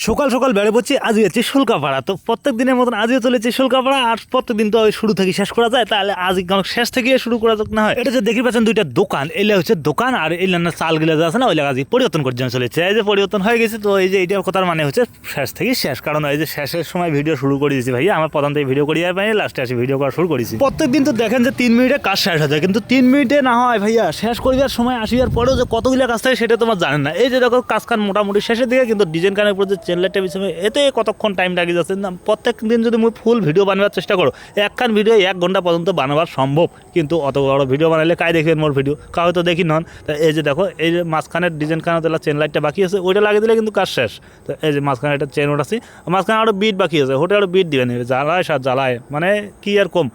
সকাল সকাল বেড়ে পড়ছি, আজ যাচ্ছি শুল্কাপাড়া। তো প্রত্যেক দিনের মতন আজও চলেছে শুল্কাপাড়া, আর প্রত্যেক দিন তো ওই শুরু থেকে শেষ করা যায়, তাহলে আজ শেষ থেকে শুরু করা যাক না হয়। এটা যে দেখি পাচ্ছেন দুইটা দোকান, এলে হচ্ছে দোকান, আর এই চাল গিলা আছে না, ওই আজ পরিবর্তন করে জন্য চলেছে। এই যে পরিবর্তন হয়ে গেছে, তো এই যে এইটার কথার মানে হচ্ছে শেষ থেকে শেষ। কারণ এই যে শেষের সময় ভিডিও শুরু করে দিয়েছি ভাই, আমার প্রথম থেকে ভিডিও করিয়ে পাইনি, লাস্টে আসি ভিডিও করা শুরু করেছি। প্রত্যেক দিন তো দেখেন যে 3 মিনিটে কাজ শেষ হয়ে যায়, কিন্তু 3 মিনিটে না হয় ভাইয়া। শেষ করিবার সময় আসিবার পরেও যে কতগুলো কাজ থাকে সেটা তোমার জানেন না। এই যে দেখো কাজ কান মোটামুটি শেষের দিকে, কিন্তু ডিজাইন কানের উপর যে চেন লাইটটা বিষয় এতে কতক্ষণ টাইম লাগে যাচ্ছে না। প্রত্যেক দিন যদি মুই ফুল ভিডিও বানাবার চেষ্টা করো, একখান ভিডিও 1 ঘন্টা পর্যন্ত বানাবার সম্ভব, কিন্তু অত বড় ভিডিও বানালে কাই দেখবেন মোর ভিডিও, কাউ তো দেখি নন। তা এই যে দেখো, এই যে মাঝখানের ডিজাইন কানের তেলা চেন লাইটটা বাকি আছে, ওইটা লাগিয়ে দিলে কিন্তু কাজ শেষ। তো এই যে মাঝখানে একটা চেন ওঠাচ্ছি, মাঝখানে আরও বিট বাকি আছে, ওটা আরও বিট দিবেন, জ্বালায় সার জ্বালায়, মানে কি আর কম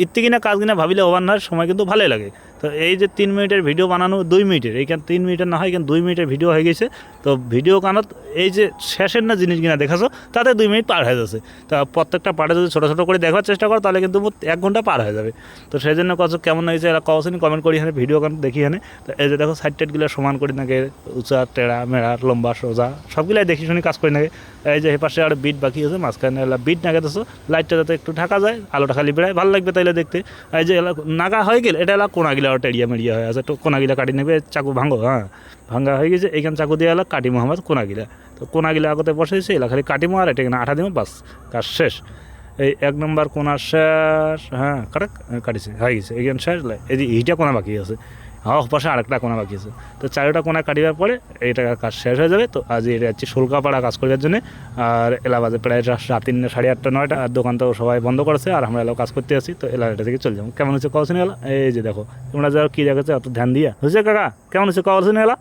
ইত্তি কিনা কাজ কিনা ভাবিলে ওভার না সময় কিন্তু ভালোই লাগে। তো এই যে 3 মিনিটের ভিডিও বানানো 2 মিনিটের, এইখানে 3 মিনিটের না হয় কিন্তু 2 মিনিটের ভিডিও হয়ে গেছে। তো ভিডিও কানত এই যে শেষের না জিনিস কিনা দেখাছো, তাতে 2 মিনিট পার হয়ে যাচ্ছে। তা প্রত্যেকটা পার্টে যদি ছোটো ছোটো করে দেখার চেষ্টা করো, তাহলে কিন্তু 1 ঘন্টা পার হয়ে যাবে। তো সেই জন্য কত কেমন হয়েছে এরা কওছেন কমেন্ট করি, এখানে ভিডিও কানত দেখি এখানে। তো এই যে দেখো সাইড টাইডগুলো সমান করি নাকি, উঁচা টেড়া মেড়া লম্বা সোজা সবগুলাই দেখি শুনি কাজ করি নাকি। এই যে পাশে আরও বিট বাকি আছে, মাঝখানে বিট নাগে দেছো, লাইটটা যাতে একটু ঢাকা যায়, আলোটা খালি বেড়ায়, ভালো লাগবে তাইলে দেখতে। এই যে নাগা হয়ে গেল, এটা এলা কোনাগুলা আর টেরিয়া মেরিয়া হয়ে আছে, তো কোনাগুলা কাটি নেবে, চাকু ভাঙো, হ্যাঁ ভাঙ্গা হয়ে গেছে। এইখানে চাকু দিয়ে এলা কাটিমো আমার কোনাগুলা। তো কোনাগুলা আগতে বসেছে, এলা খালি কাটিমো আর এটা এখানে আঠা দিমো, বাস কাজ শেষ। এই 1 নম্বর কোনার শেষ, হ্যাঁ কারেক্ট কাটিছে হয়ে গেছে, এইখানে শেষ। এই যে এইটা কোনা বাকি আছে, হ্যাঁ পাশে আরেকটা কোনা বাকি আছে। তো 4টা কোনা কাটিবার পরে এইটা কাজ শেষ হয়ে যাবে। তো আজ এটা হচ্ছে শুল্কাপাড়া কাজ করার জন্য। আর এলা বাজে প্রায় রাত 3, 8:30, 9টা, আর দোকান তো সবাই বন্ধ করেছে, আর আমরা এলাও কাজ করতে আসি। তো এলাকাটা থেকে চলে যাবো। কেমন হচ্ছে কওছেন এলা? এই যে দেখো তোমরা যাও কি দেখাচ্ছে অত ধ্যান দিয়া হয়েছে কাকা, কেমন হচ্ছে কওছেন এলা?